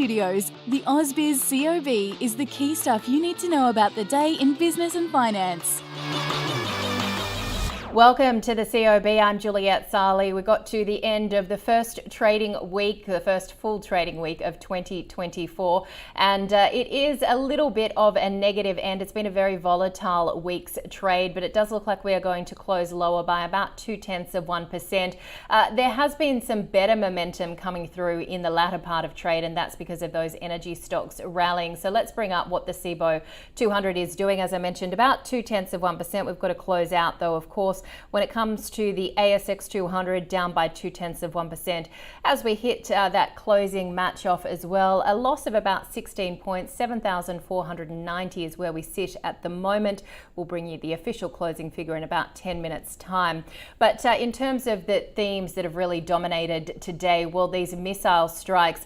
Studios, the ausbiz COB is the key stuff you need to know about the day in business and finance. Welcome to the COB. I'm Juliette Sarli. We got to the end of the first trading week, the first full trading week of 2024, and it is a little bit of a negative end. It's been a very volatile week's trade, but it does look like we are going to close lower by about 0.2%. There has been some better momentum coming through in the latter part of trade, and that's because of those energy stocks rallying. So let's bring up what the CBO 200 is doing. As I mentioned, about 0.2%. We've got to close out, though, of course. When it comes to the ASX 200, down by 0.2%. As we hit that closing match off as well, a loss of about 16 points, 7,490 is where we sit at the moment. We'll bring you the official closing figure in about 10 minutes time. But in terms of the themes that have really dominated today, well, these missile strikes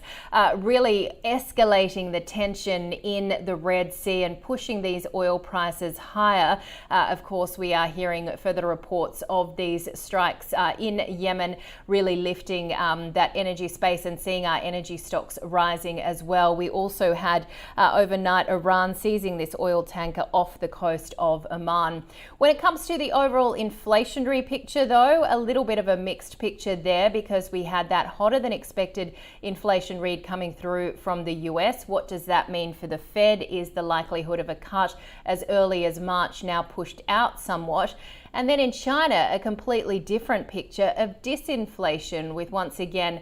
really escalating the tension in the Red Sea and pushing these oil prices higher. Of course, we are hearing further reports of these strikes in Yemen, really lifting that energy space and seeing our energy stocks rising as well. We also had overnight Iran seizing this oil tanker off the coast of Oman. When it comes to the overall inflationary picture, though, a little bit of a mixed picture there, because we had that hotter than expected inflation read coming through from the US. What does that mean for the Fed? Is the likelihood of a cut as early as March now pushed out somewhat? And then in China, a completely different picture of disinflation, with once again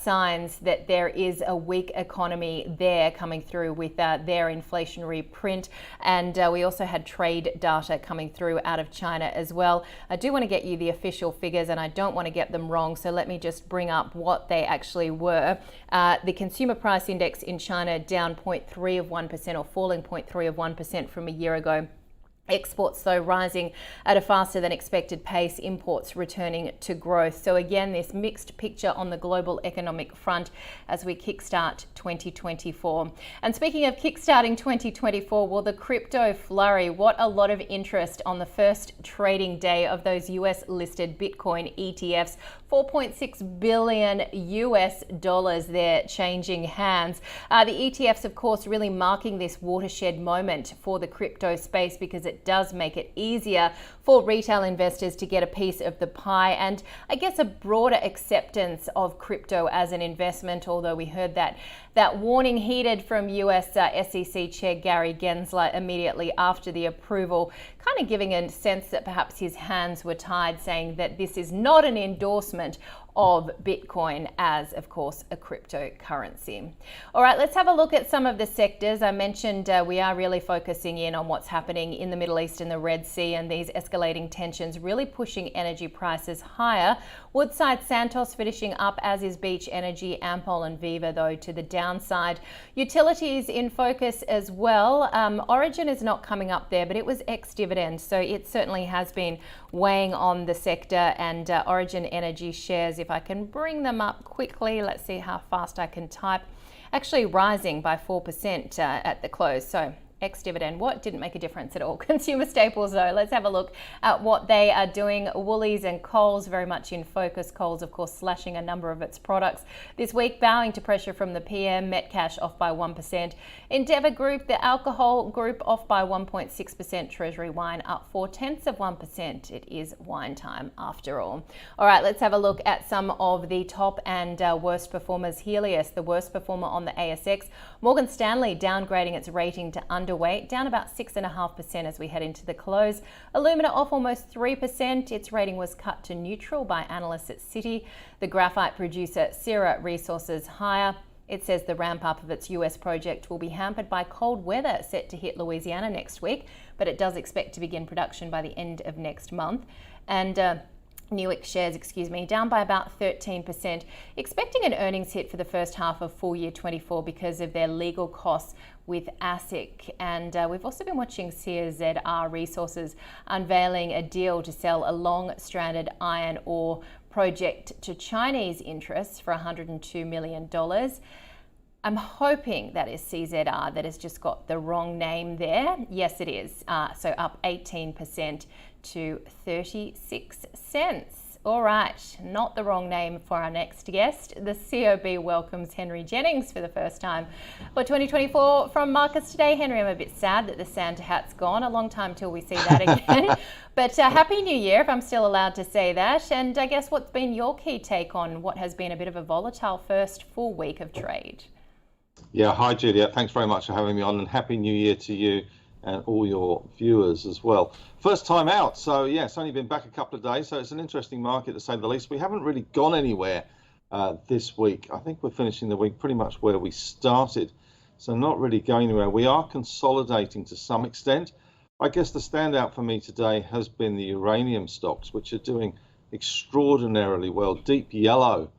signs that there is a weak economy there coming through with their inflationary print. And we also had trade data coming through out of China as well. I do want to get you the official figures, and I don't want to get them wrong, so let me just bring up what they actually were. The consumer price index in China down 0.3%, or falling 0.3% from a year ago. Exports, though, rising at a faster than expected pace, imports returning to growth. So again, this mixed picture on the global economic front as we kickstart 2024. And speaking of kickstarting 2024, well, the crypto flurry, what a lot of interest on the first trading day of those US listed Bitcoin ETFs. $4.6 billion US dollars there changing hands. The ETFs, of course, really marking this watershed moment for the crypto space, because it does make it easier for retail investors to get a piece of the pie, and I guess a broader acceptance of crypto as an investment. Although we heard that warning heeded from US SEC Chair Gary Gensler immediately after the approval, kind of giving a sense that perhaps his hands were tied, saying that this is not an endorsement of Bitcoin as, of course, a cryptocurrency. All right, let's have a look at some of the sectors. I mentioned we are really focusing in on what's happening in the Middle East and the Red Sea, and these escalating tensions really pushing energy prices higher. Woodside Santos finishing up, as is Beach Energy, Ampol and Viva, though, to the downside. Utilities in focus as well. Origin is not coming up there, but it was ex-dividend, so it certainly has been weighing on the sector. And Origin Energy shares, if I can bring them up quickly, let's see how fast I can type, actually rising by 4% at the close. So ex-dividend, what didn't make a difference at all. Consumer staples, though, let's have a look at what they are doing. Woolies and Coles very much in focus. Coles, of course, slashing a number of its products this week, bowing to pressure from the PM. Metcash off by 1%. Endeavour Group, the alcohol group, off by 1.6%. Treasury Wine up 0.4%. It is wine time after all. All right, let's have a look at some of the top and worst performers. Helios, the worst performer on the ASX. Morgan Stanley downgrading its rating to underweight, down about 6.5% as we head into the close. Alumina off almost 3%. Its rating was cut to neutral by analysts at Citi. The graphite producer Sierra Resources higher. It says the ramp up of its US project will be hampered by cold weather set to hit Louisiana next week, but it does expect to begin production by the end of next month. And Newick shares, down by about 13%, expecting an earnings hit for the first half of full year 24 because of their legal costs with ASIC. And we've also been watching CZR Resources unveiling a deal to sell a long-stranded iron ore project to Chinese interests for $102 million. I'm hoping that is CZR that has just got the wrong name there. Yes, it is. So up 18% to 36 cents. All right, not the wrong name for our next guest. The COB welcomes Henry Jennings for the first time for 2024 from markets today. Henry, I'm a bit sad that the Santa hat's gone. A long time till we see that again. But Happy New Year, if I'm still allowed to say that. And I guess what's been your key take on what has been a bit of a volatile first full week of trade? Yeah, hi Juliet. Thanks very much for having me on, and Happy New Year to you and all your viewers as well. First time out, so yeah, it's only been back a couple of days, so it's an interesting market to say the least. We haven't really gone anywhere this week. I think we're finishing the week pretty much where we started, so not really going anywhere. We are consolidating to some extent. I guess the standout for me today has been the uranium stocks, which are doing extraordinarily well. Deep yellow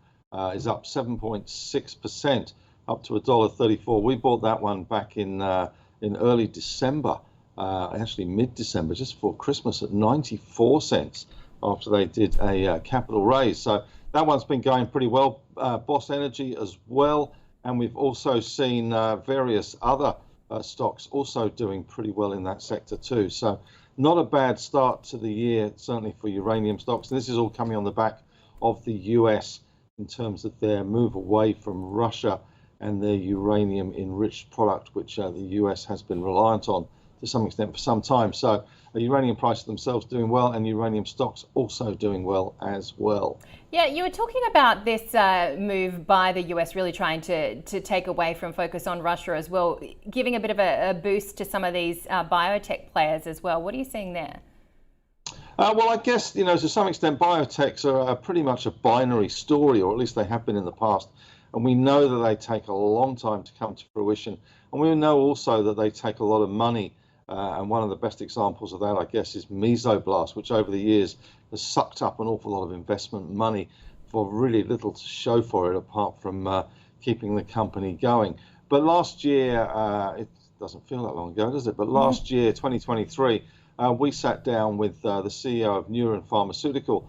is up 7.6%. up to $1.34. We bought that one back in early December, actually mid-December, just before Christmas, at 94 cents after they did a capital raise. So that one's been going pretty well. Boss Energy as well, and we've also seen various other stocks also doing pretty well in that sector too. So not a bad start to the year, certainly for uranium stocks. And this is all coming on the back of the US in terms of their move away from Russia and their uranium enriched product, which the US has been reliant on to some extent for some time. So the uranium prices themselves doing well, and uranium stocks also doing well as well. Yeah, you were talking about this move by the US really trying to take away from focus on Russia as well, giving a bit of a boost to some of these biotech players as well. What are you seeing there? Well, I guess, to some extent, biotechs are pretty much a binary story, or at least they have been in the past. And we know that they take a long time to come to fruition. And we know also that they take a lot of money. And one of the best examples of that, I guess, is Mesoblast, which over the years has sucked up an awful lot of investment money for really little to show for it, apart from keeping the company going. But last year, it doesn't feel that long ago, does it? But last year, 2023, we sat down with the CEO of Neuron Pharmaceutical,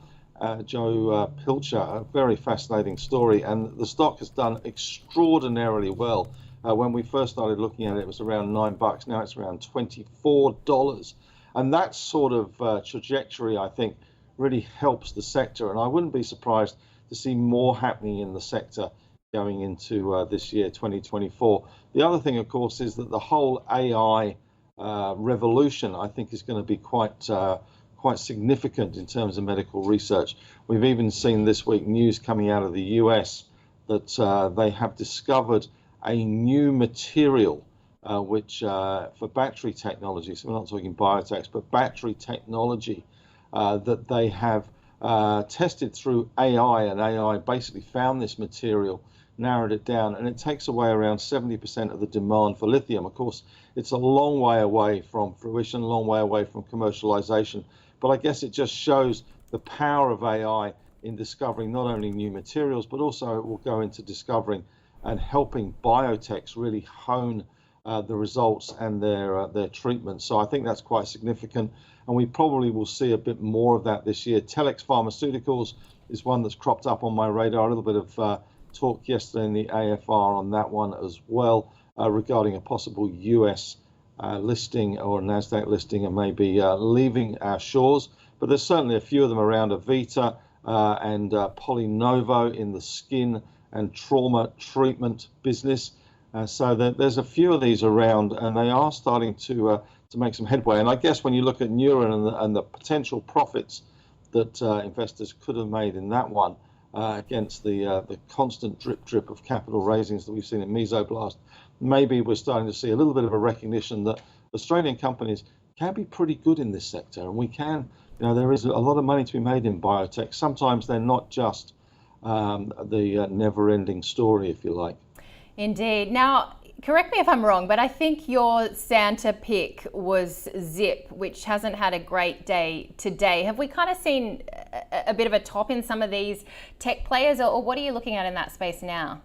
Joe Pilcher. A very fascinating story, and the stock has done extraordinarily well. When we first started looking at it, it was around $9. Now it's around $24, and that sort of trajectory, I think, really helps the sector. And I wouldn't be surprised to see more happening in the sector going into this year, 2024. The other thing, of course, is that the whole AI revolution, I think, is going to be quite significant in terms of medical research. We've even seen this week news coming out of the US that they have discovered a new material which for battery technology, so we're not talking biotechs, but battery technology that they have tested through AI, and AI basically found this material, narrowed it down, and it takes away around 70% of the demand for lithium. Of course, it's a long way away from fruition, a long way away from commercialization, but I guess it just shows the power of AI in discovering not only new materials, but also it will go into discovering and helping biotechs really hone the results and their treatment. So I think that's quite significant, and we probably will see a bit more of that this year. Telex Pharmaceuticals is one that's cropped up on my radar. A little bit of talk yesterday in the AFR on that one as well, regarding a possible US listing or NASDAQ listing, and maybe leaving our shores. But there's certainly a few of them around. Avita and Polynovo in the skin and trauma treatment business. So there's a few of these around, and they are starting to make some headway. And I guess when you look at Neuron and the potential profits that investors could have made in that one against the constant drip of capital raisings that we've seen in Mesoblast, maybe we're starting to see a little bit of a recognition that Australian companies can be pretty good in this sector, and we can, there is a lot of money to be made in biotech. Sometimes they're not just the never-ending story, if you like. Indeed. Now, correct me if I'm wrong, but I think your Santa pick was Zip, which hasn't had a great day today. Have we kind of seen a bit of a top in some of these tech players, or what are you looking at in that space now?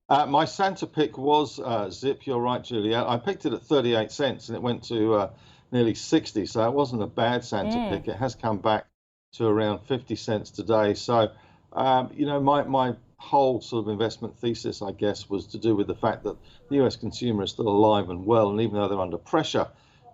My Santa pick was Zip. You're right, Julia. I picked it at 38 cents and it went to nearly 60. So it wasn't a bad Santa pick. It has come back to around 50 cents today. So, my whole sort of investment thesis, I guess, was to do with the fact that the US consumer is still alive and well. And even though they're under pressure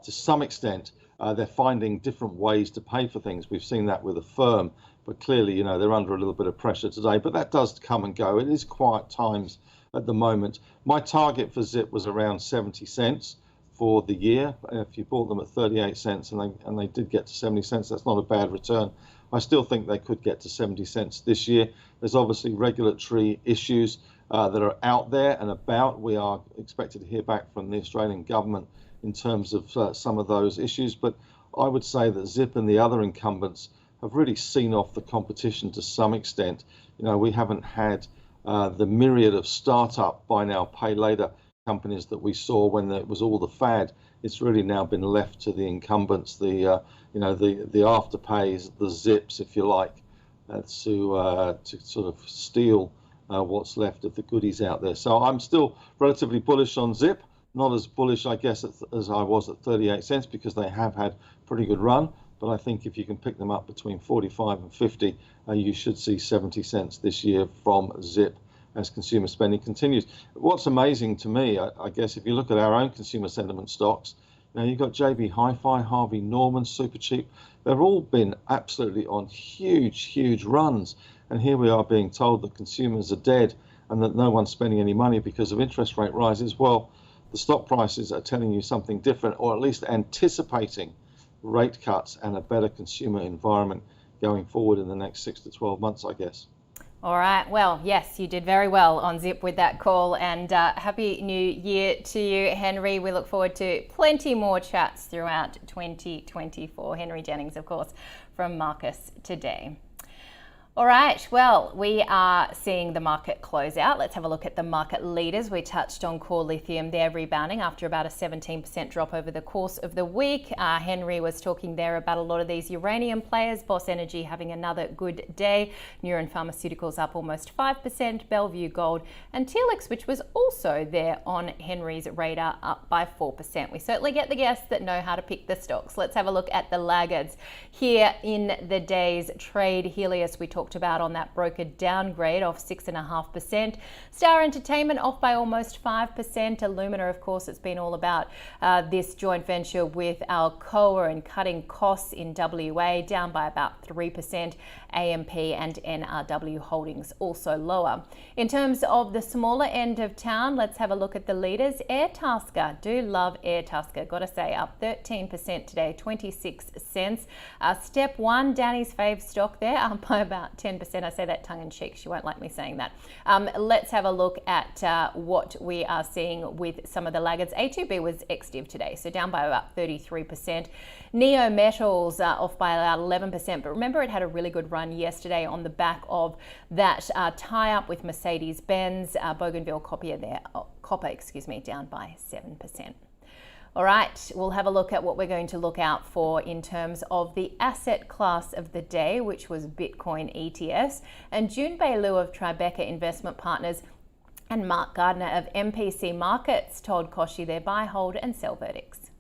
to some extent, they're finding different ways to pay for things. We've seen that with Affirm. but clearly, you know, they're under a little bit of pressure today, but that does come and go. It is quiet times at the moment. My target for Zip was around 70 cents for the year. If you bought them at 38 cents and they did get to 70 cents, that's not a bad return. I still think they could get to 70 cents this year. There's obviously regulatory issues that are out there and about. We are expected to hear back from the Australian government in terms of some of those issues, but I would say that Zip and the other incumbents have really seen off the competition to some extent. You know, we haven't had the myriad of startup buy now, pay later companies that we saw when it was all the fad. It's really now been left to the incumbents, the afterpays, the Zips, if you like, to sort of steal what's left of the goodies out there. So I'm still relatively bullish on Zip, not as bullish, I guess, as I was at 38 cents because they have had a pretty good run. But I think if you can pick them up between 45 and 50, you should see 70 cents this year from Zip as consumer spending continues. What's amazing to me, I guess, if you look at our own consumer sentiment stocks, you know, you've got JB Hi-Fi, Harvey Norman, Supercheap. They've all been absolutely on huge runs. And here we are being told that consumers are dead and that no one's spending any money because of interest rate rises. Well, the stock prices are telling you something different, or at least anticipating rate cuts and a better consumer environment going forward in the next 6 to 12 months, I guess. All right. Well, yes, you did very well on Zip with that call, and Happy New Year to you, Henry. We look forward to plenty more chats throughout 2024. Henry Jennings, of course, from Marcus Today. All right, well, we are seeing the market close out. Let's have a look at the market leaders. We touched on core lithium. They're rebounding after about a 17% drop over the course of the week. Henry was talking there about a lot of these uranium players. Boss Energy having another good day. Neuron Pharmaceuticals up almost 5%. Bellevue Gold and Telix, which was also there on Henry's radar, up by 4%. We certainly get the guests that know how to pick the stocks. Let's have a look at the laggards here in the day's trade. Helios, we talked about on that broker downgrade, off 6.5%. Star Entertainment off by almost 5%. Illumina, of course, it's been all about this joint venture with Alcoa and cutting costs in WA, down by about 3%. AMP and NRW Holdings also lower. In terms of the smaller end of town, let's have a look at the leaders. Airtasker, do love Airtasker, gotta say, up 13% today, 26 cents. Step One, Danny's fave stock there, up by about 10%. I say that tongue in cheek, she won't like me saying that. Let's have a look at what we are seeing with some of the laggards. A2B was ex-div today, so down by about 33%. Neo Metals off by about 11%, but remember it had a really good run yesterday on the back of that tie-up with Mercedes-Benz. Bougainville Copper there, down by 7%. All right, we'll have a look at what we're going to look out for in terms of the asset class of the day, which was Bitcoin ETFs. And June Bailu of Tribeca Investment Partners and Mark Gardner of MPC Markets told Koshi their buy, hold and sell verdicts.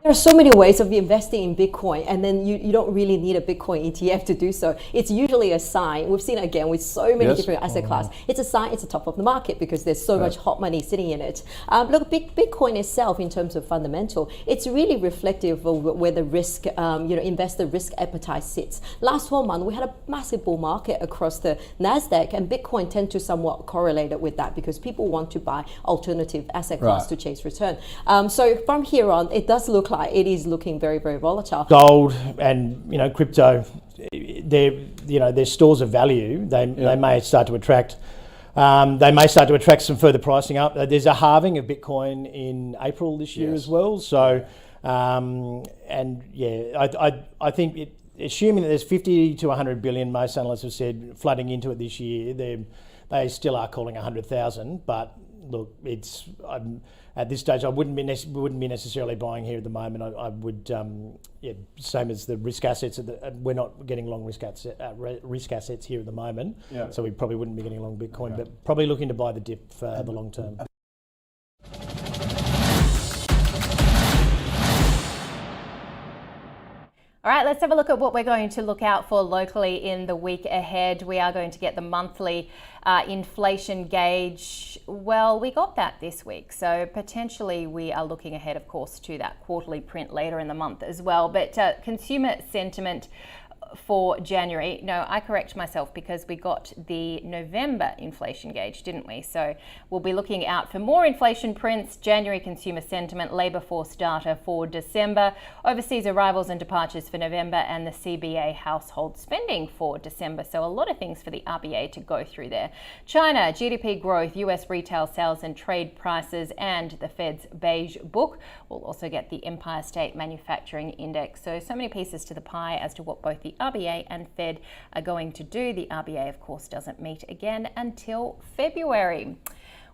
There are so many ways of investing in Bitcoin, and then you don't really need a Bitcoin ETF to do so. It's usually a sign. We've seen it again with so many different asset classes. It's a sign it's the top of the market because there's so much hot money sitting in it. Look, Bitcoin itself, in terms of fundamental, it's really reflective of where the risk, investor risk appetite sits. Last 12 months, we had a massive bull market across the NASDAQ, and Bitcoin tend to somewhat correlate it with that because people want to buy alternative asset class to chase return. So from here on, it does look like it is looking very, very volatile. Gold and crypto, they're stores of value. They may start to attract. They may start to attract some further pricing up. There's a halving of Bitcoin in April this year as well. So, I think assuming that there's 50 to 100 billion, most analysts have said, flooding into it this year, they still are calling 100,000. But look, at this stage, I wouldn't be necessarily buying here at the moment. I would, same as the risk assets. We're not getting long risk assets here at the moment, so we probably wouldn't be getting long Bitcoin, but probably looking to buy the dip for the long term. All All right, let's have a look at what we're going to look out for locally in the week ahead. We are going to get the monthly inflation gauge. Well, we got that this week, so potentially we are looking ahead, of course, to that quarterly print later in the month as well. But consumer sentiment for January. No, I correct myself because we got the November inflation gauge, didn't we? So we'll be looking out for more inflation prints, January consumer sentiment, labour force data for December, overseas arrivals and departures for November, and the CBA household spending for December. So a lot of things for the RBA to go through there. China, GDP growth, US retail sales and trade prices, and the Fed's beige book. We'll also get the Empire State Manufacturing Index. So many pieces to the pie as to what both the RBA and Fed are going to do. The RBA, of course, doesn't meet again until February.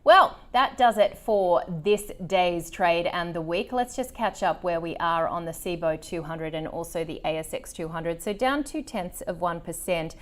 Well, that does it for this day's trade and the week. Let's just catch up where we are on the CBO 200 and also the ASX 200. So down 0.2%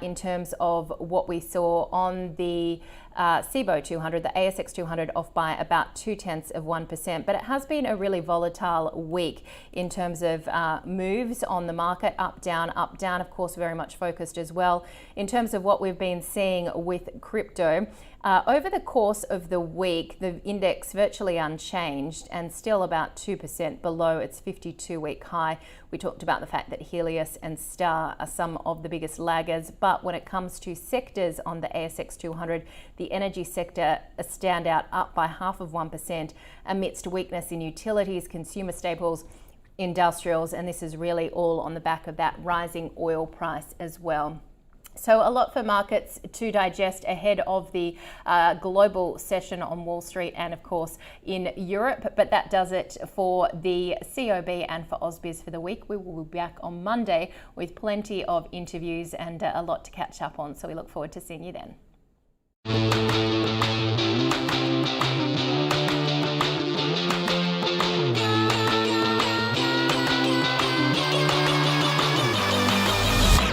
in terms of what we saw on the CBO 200, the ASX 200 off by about 0.2%, but it has been a really volatile week in terms of moves on the market, up, down, of course, very much focused as well. In terms of what we've been seeing with crypto, over the course of the week, the index virtually unchanged and still about 2% below its 52-week high. We talked about the fact that Helios and Star are some of the biggest laggers, but when it comes to sectors on the ASX 200, the energy sector a standout, up by 0.5% amidst weakness in utilities, consumer staples, industrials, and this is really all on the back of that rising oil price as well. So a lot for markets to digest ahead of the global session on Wall Street and, of course, in Europe. But that does it for the COB and for ausbiz for the week. We will be back on Monday with plenty of interviews and a lot to catch up on. So we look forward to seeing you then.